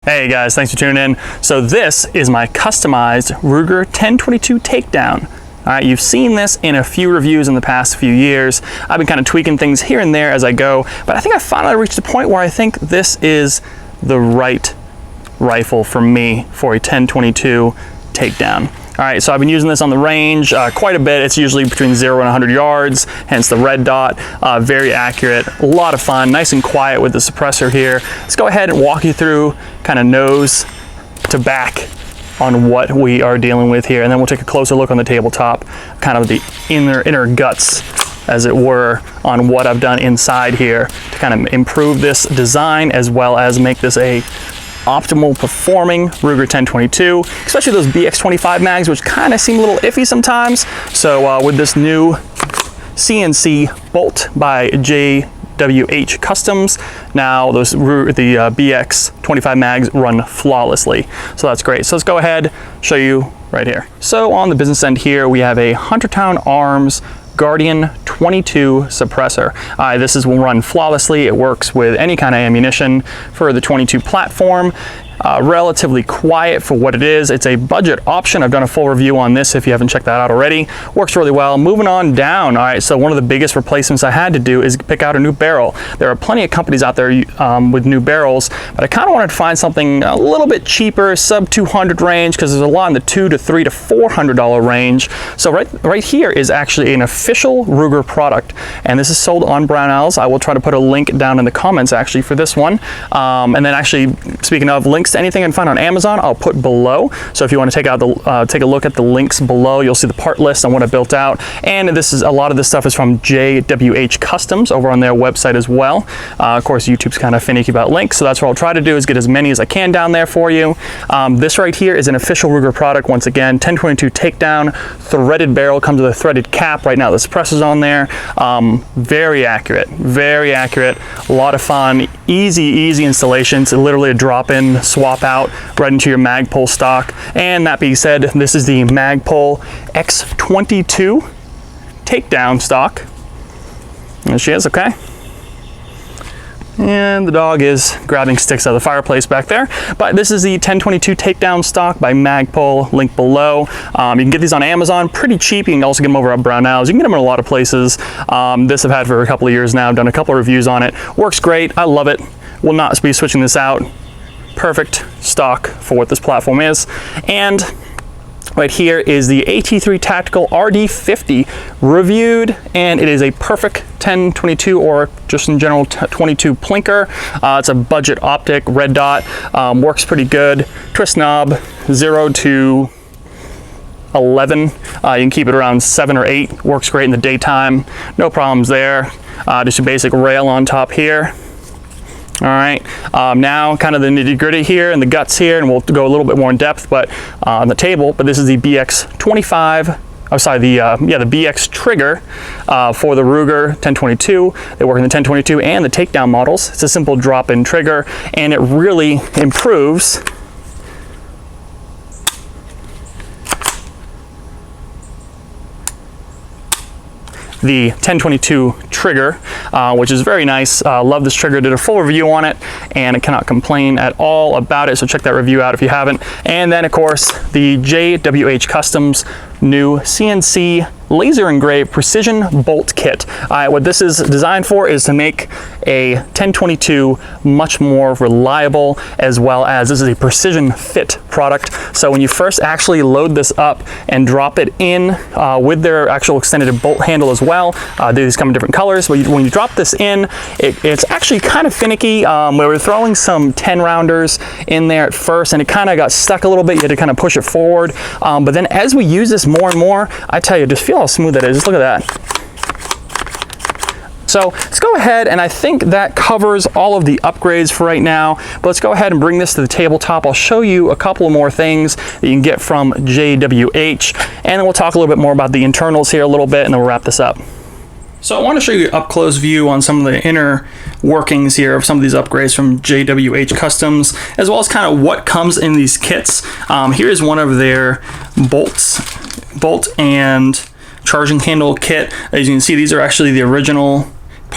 Hey guys, thanks for tuning in. So this is my customized Ruger 1022 Takedown. All right, you've seen this in a few reviews in the past few years. I've been kind of tweaking things here and there as I go, but I think I finally reached a point where I think this is the right rifle for me for a 1022 Takedown. All right, so I've been using this on the range quite a bit. It's usually between 0 and 100 yards, hence the red dot. Very accurate, a lot of fun, nice and quiet with the suppressor here. Let's go ahead and walk you through kind of nose to back on what we are dealing with here, and then we'll take a closer look on the tabletop, kind of the inner guts, as it were, on what I've done inside here to kind of improve this design as well as make this a optimal performing Ruger 1022, especially those BX25 mags, which kind of seem a little iffy sometimes. So with this new CNC bolt by JWH Customs, now the BX25 mags run flawlessly. So that's great. So let's go ahead, show you right here. So on the business end here, we have a Huntertown Arms Guardian 22 suppressor. This will run flawlessly. It works with any kind of ammunition for the 22 platform. Relatively quiet for what it is. It's a budget option. I've done a full review on this if you haven't checked that out already. Works really well. Moving on down. All right, so one of the biggest replacements I had to do is pick out a new barrel. There are plenty of companies out there with new barrels, but I kind of wanted to find something a little bit cheaper, sub 200 range, because there's a lot in the $200 to $400 range. So right here is actually an official Ruger product, and this is sold on Brownells. I will try to put a link down in the comments actually for this one. And then actually, speaking of links to anything I can find on Amazon, I'll put below. So if you want to take a look at the links below, you'll see the part list on what I built out. And a lot of this stuff is from JWH Customs over on their website as well. Of course, YouTube's kind of finicky about links, so that's what I'll try to do, is get as many as I can down there for you. This right here is an official Ruger product. Once again, 1022 Takedown, threaded barrel, comes with a threaded cap. Right now the suppressor's on there. Very accurate, a lot of fun, easy installation. It's literally a drop-in swap out right into your Magpul stock. And that being said, this is the Magpul X22 Takedown stock. There she is, okay. And the dog is grabbing sticks out of the fireplace back there. But this is the 1022 Takedown stock by Magpul, link below. You can get these on Amazon, pretty cheap. You can also get them over at Brownells. You can get them in a lot of places. This I've had for a couple of years now. I've done a couple of reviews on it. Works great, I love it. Will not be switching this out. Perfect stock for what this platform is. And right here is the AT3 Tactical RD50 reviewed, and it is a perfect 1022 or just in general 22 plinker. It's a budget optic, red dot, works pretty good. Twist knob 0 to 11. You can keep it around 7 or 8. Works great in the daytime. No problems there. Just a basic rail on top here. All right, now kind of the nitty gritty here and the guts here, and we'll go a little bit more in depth, but on the table. But this is the BX25. Oh, sorry, the BX trigger for the Ruger 1022. They work in the 1022 and the Takedown models. It's a simple drop-in trigger, and it really improves the 1022 trigger, which is very nice. Love this trigger. Did a full review on it, and I cannot complain at all about it. So check that review out if you haven't. And then, of course, the JWH Customs new CNC laser engraved precision bolt kit. What this is designed for is to make a 1022 much more reliable, as well as this is a precision fit product. So when you first actually load this up and drop it in with their actual extended bolt handle as well, these come in different colors, but when you drop this in, it's actually kind of finicky. We were throwing some 10 rounders in there at first, and it kind of got stuck a little bit. You had to kind of push it forward, but then as we use this more and more, I tell you, just feel how smooth that is. Just look at that. So let's go ahead, and I think that covers all of the upgrades for right now, but let's go ahead and bring this to the tabletop. I'll show you a couple of more things that you can get from JWH, and then we'll talk a little bit more about the internals here a little bit, and then we'll wrap this up. So I want to show you an up-close view on some of the inner workings here of some of these upgrades from JWH Customs, as well as kind of what comes in these kits. Here is one of their bolt and charging handle kit. As you can see, these are actually the original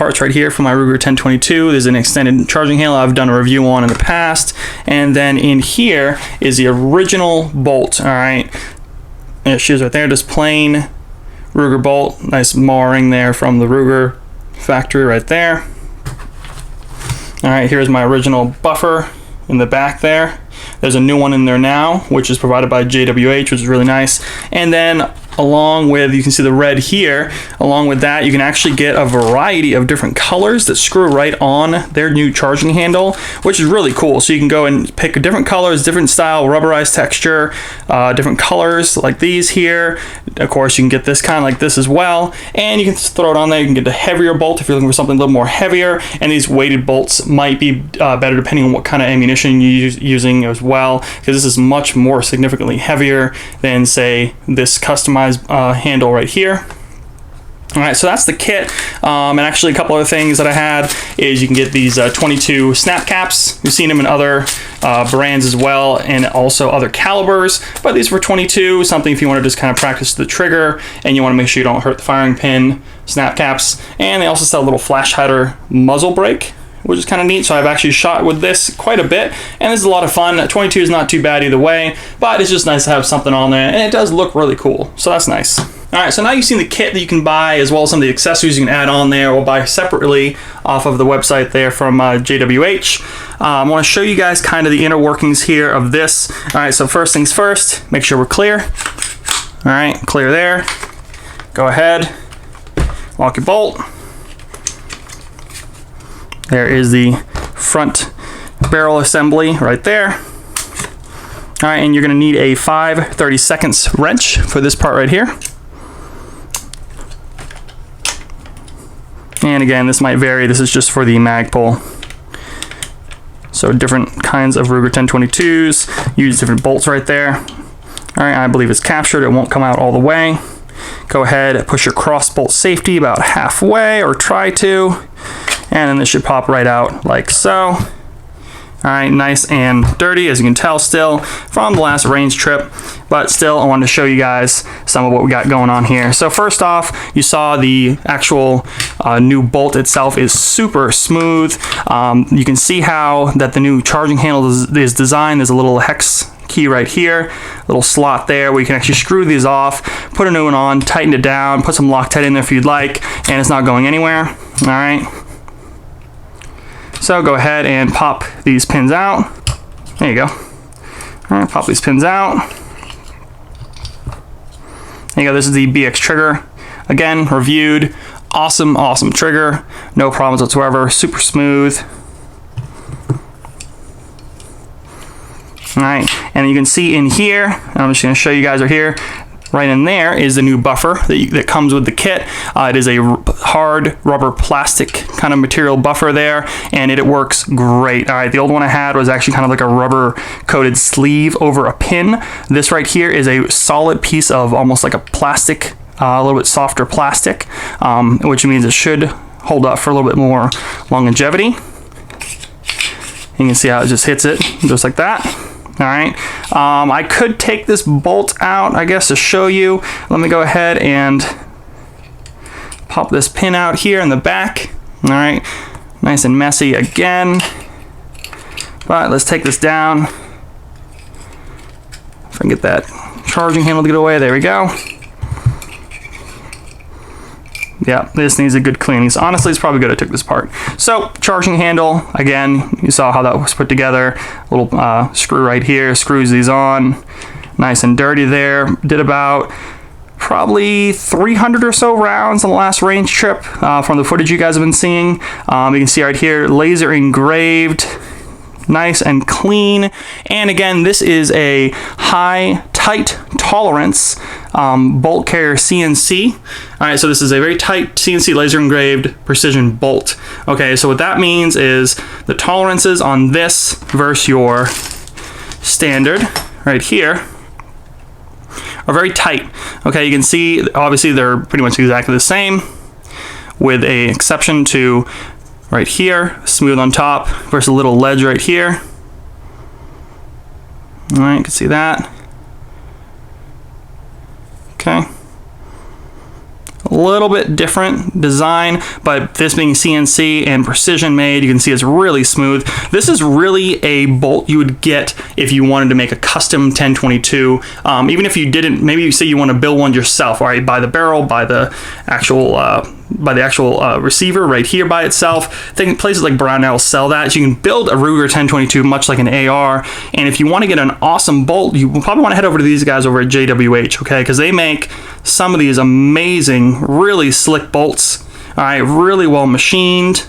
parts right here for my Ruger 1022. There's an extended charging handle I've done a review on in the past. And then in here is the original bolt, all right? And it shows right there, just plain Ruger bolt. Nice marring there from the Ruger factory right there. All right, here's my original buffer in the back there. There's a new one in there now, which is provided by JWH, which is really nice. And then along with, you can see the red here, along with that, you can actually get a variety of different colors that screw right on their new charging handle, which is really cool. So you can go and pick different colors, different style, rubberized texture, different colors like these here. Of course, you can get this kind of like this as well. And you can throw it on there. You can get the heavier bolt if you're looking for something a little more heavier. And these weighted bolts might be better depending on what kind of ammunition you're using as well, because this is much more significantly heavier than, say, this customized handle right here. All right, so that's the kit. And actually a couple other things that I had is you can get these 22 snap caps. You've seen them in other brands as well, and also other calibers, but these were 22, something if you want to just kind of practice the trigger and you want to make sure you don't hurt the firing pin. Snap caps. And they also sell a little flash hider muzzle brake, which is kind of neat. So I've actually shot with this quite a bit, and this is a lot of fun. 22 is not too bad either way, but it's just nice to have something on there, and it does look really cool, so that's nice. All right, so now you've seen the kit that you can buy, as well as some of the accessories you can add on there or buy separately off of the website there from JWH. I want to show you guys kind of the inner workings here of this. All right, so first things first, make sure we're clear. All right, clear there. Go ahead, lock your bolt. There is the front barrel assembly right there. All right, and you're gonna need a 5/32 wrench for this part right here. And again, this might vary. This is just for the mag pull. So different kinds of Ruger 1022s use different bolts right there. All right, I believe it's captured. It won't come out all the way. Go ahead, push your cross bolt safety about halfway, or try to. And then this should pop right out like so. All right, nice and dirty, as you can tell still from the last range trip, but still I wanted to show you guys some of what we got going on here. So first off, you saw the actual new bolt itself is super smooth. You can see how that the new charging handle is designed. There's a little hex key right here, little slot there where you can actually screw these off, put a new one on, tighten it down, put some Loctite in there if you'd like, and it's not going anywhere. All right. So go ahead and pop these pins out. There you go. All right, pop these pins out. There you go, this is the BX trigger. Again, reviewed, awesome, awesome trigger. No problems whatsoever, super smooth. All right, and you can see in here, I'm just gonna show you guys right here, right in there is the new buffer that comes with the kit. It is a hard rubber plastic kind of material buffer there, and it works great. All right, the old one I had was actually kind of like a rubber coated sleeve over a pin. This right here is a solid piece of almost like a plastic, a little bit softer plastic, which means it should hold up for a little bit more longevity. You can see how it just hits it just like that. All right, I could take this bolt out, I guess, to show you. Let me go ahead and pop this pin out here in the back. All right, nice and messy again. But let's take this down. If I can get that charging handle to get away, there we go. Yeah, this needs a good cleaning. So honestly, it's probably good I took this part. So charging handle, again, you saw how that was put together. A little screw right here, screws these on. Nice and dirty there. Did about probably 300 or so rounds on the last range trip from the footage you guys have been seeing. You can see right here, laser engraved. Nice and clean. And again, this is a high tight tolerance bolt carrier CNC. All right, so this is a very tight CNC laser engraved precision bolt. Okay, so what that means is the tolerances on this versus your standard right here are very tight. Okay, you can see obviously they're pretty much exactly the same, with a exception to right here, smooth on top versus a little ledge right here. All right, you can see that. Okay. A little bit different design, but this being CNC and precision made, you can see it's really smooth. This is really a bolt you would get if you wanted to make a custom 1022. Even if you didn't, maybe you say you want to build one yourself, all right, buy the barrel, buy the actual receiver right here by itself. I think places like Brownell sell that. So you can build a Ruger 1022 much like an AR, and if you want to get an awesome bolt, you probably want to head over to these guys over at JWH, okay, because they make some of these amazing, really slick bolts, all right, really well machined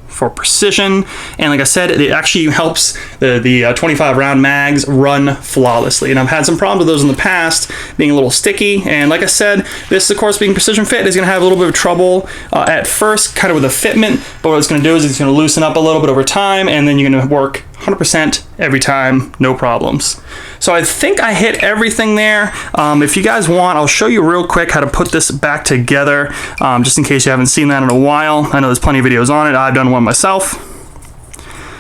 for precision. And like I said, it actually helps the 25 round mags run flawlessly. And I've had some problems with those in the past, being a little sticky. And like I said, this, of course, being precision fit, is going to have a little bit of trouble at first, kind of with the fitment. But what it's going to do is it's going to loosen up a little bit over time, and then you're going to work 100% every time, no problems. So I think I hit everything there. If you guys want, I'll show you real quick how to put this back together, just in case you haven't seen that in a while. I know there's plenty of videos on it. I've done one myself.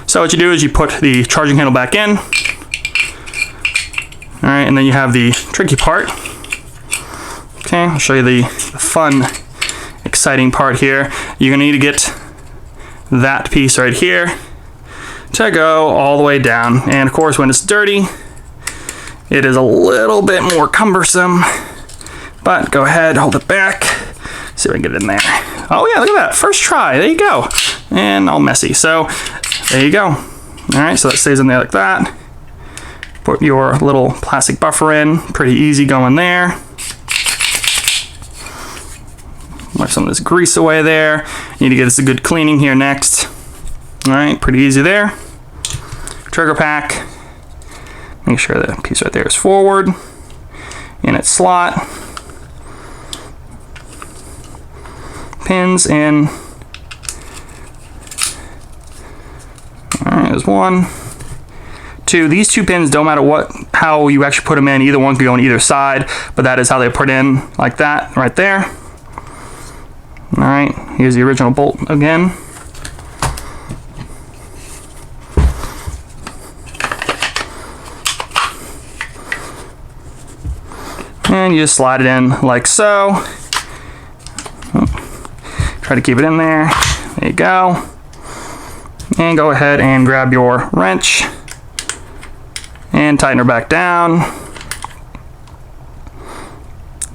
So what you do is you put the charging handle back in. All right, and then you have the tricky part. Okay, I'll show you the fun, exciting part here. You're gonna need to get that piece right here to go all the way down. And of course, when it's dirty, it is a little bit more cumbersome, but go ahead, hold it back, see if I can get it in there. Oh yeah, look at that, first try, there you go. And all messy, so there you go. All right, so that stays in there like that. Put your little plastic buffer in, pretty easy going there. Wipe some of this grease away there. You need to get this a good cleaning here next. All right, pretty easy there. Trigger pack. Make sure that piece right there is forward in its slot. Pins in. All right, there's 1, 2. These 2 pins, don't matter how you actually put them in, either one could go on either side, but that is how they put in, like that, right there. All right, here's the original bolt again. And you just slide it in like so. Try to keep it in there. There you go. And go ahead and grab your wrench and tighten her back down.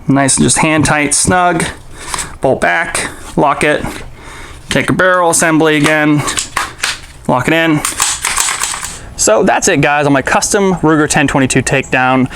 Nice and just hand tight, snug. Bolt back, lock it. Take a barrel assembly again, lock it in. So that's it, guys, on my custom Ruger 1022 Takedown.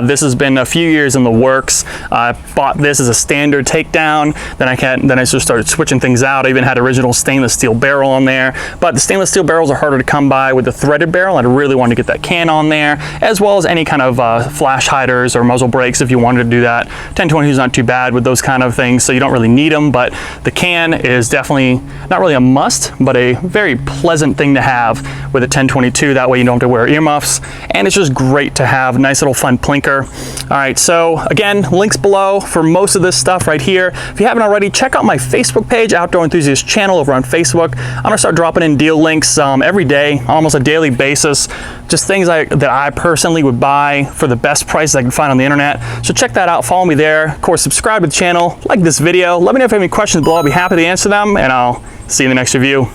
This has been a few years in the works. I bought this as a standard Takedown, then I just started switching things out. I even had original stainless steel barrel on there, but the stainless steel barrels are harder to come by with the threaded barrel. I really wanted to get that can on there, as well as any kind of flash hiders or muzzle brakes if you wanted to do that. 1022 is not too bad with those kind of things, so you don't really need them, but the can is definitely not really a must, but a very pleasant thing to have with a 1022. That way you don't have to wear earmuffs, and it's just great to have. Nice little fun plinker. All right, so again, links below for most of this stuff right here. If you haven't already, check out my Facebook page, Outdoor Enthusiast Channel over on Facebook. I'm gonna start dropping in deal links every day, almost a daily basis, just things that I personally would buy for the best prices I can find on the internet. So check that out, follow me there. Of course, subscribe to the channel, like this video. Let me know if you have any questions below. I'll be happy to answer them, and I'll see you in the next review.